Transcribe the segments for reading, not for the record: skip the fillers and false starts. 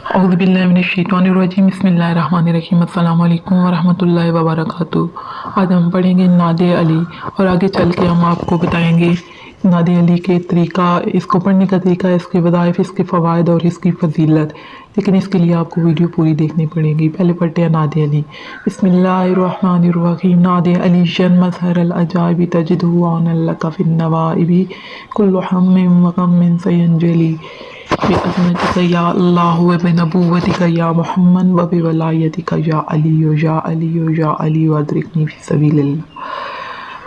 औज़ु बिल्लाहि मिनश्शैतानिर्रजीम बिस्मिल्लाहिर्रहमानिर्रहीम अस्सलामु अलैकुम वरहमतुल्लाहि वबरकातुहू। आज हम पढ़ेंगे नादे अली और आगे चल के हम आपको बताएंगे नादे अली के तरीका, इसको पढ़ने का तरीका, इसके वज़ाइफ, इसके फ़वाइद और इसकी फजीलत। लेकिन इसके लिए आपको वीडियो पूरी देखनी पड़ेगी। पहले पढ़ते हैं नादे अली। बिस्मिल्लाहिर्रहमानिर्रहीम। नादे अली शन मज़हरल अजाइबि तजिदहु औनन लका फिन नवाइबि कुल्लु हम्मिन व गम्मिन सयंजली बिअज़मतिका या अल्लाह व बिनबुव्वतिका या मुहम्मद व बिवलायतिका या अली या अली या अली अदरिकनी फी सबीलिल्लाह।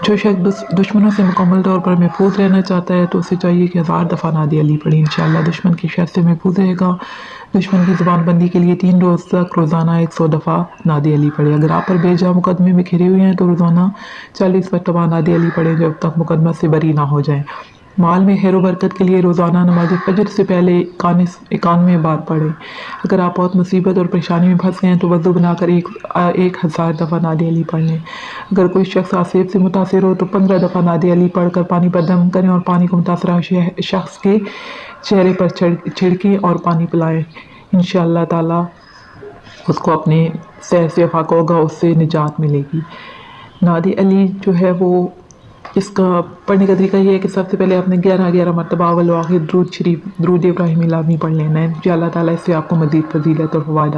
जो शख्स दुश्मनों से मुकम्मल तौर पर महफूज रहना चाहता है तो उसे चाहिए कि 1000 दफ़ा नादे अली पढ़े। इंशाअल्लाह दुश्मन की शर से महफूज रहेगा। दुश्मन की ज़ुबान बंदी के लिए 3 रोज़ तक रोज़ाना 100 दफ़ा नादे अली पढ़े। अगर आप पर बेजा मुकदमे में घिरे हुए हैं तो रोज़ाना 40 मरतबा नादे अली पढ़े जब तक मुकदमा से बरी ना हो जाए। माल में खैर बरकत के लिए रोज़ाना नमाज फजर से पहले 91 बार पढ़ें। अगर आप बहुत मुसीबत और परेशानी में फंस गए हैं तो वज़ू बनाकर 1000 दफ़ा नादे अली पढ़ लें। अगर कोई शख्स आसेब से मुतासिर हो तो 15 दफ़ा नादे अली पढ़कर पानी पर दम करें और पानी को मुतासरा शख्स के चेहरे पर छिड़कें और पानी पिलाएं। इंशाअल्लाह ताला उसको अपने सैर से फाक होगा, उससे निजात मिलेगी। नादे अली जो है वो इसका पढ़ने का तरीका ये है कि सबसे पहले आपने 11 मरतबा अव्वल व आखिर दुरूद शरीफ, दुरूद इब्राहिमी लाज़मी पढ़ लेना है। इंशाअल्लाह ताला इससे आपको मज़ीद फजीलत और फ़वाइद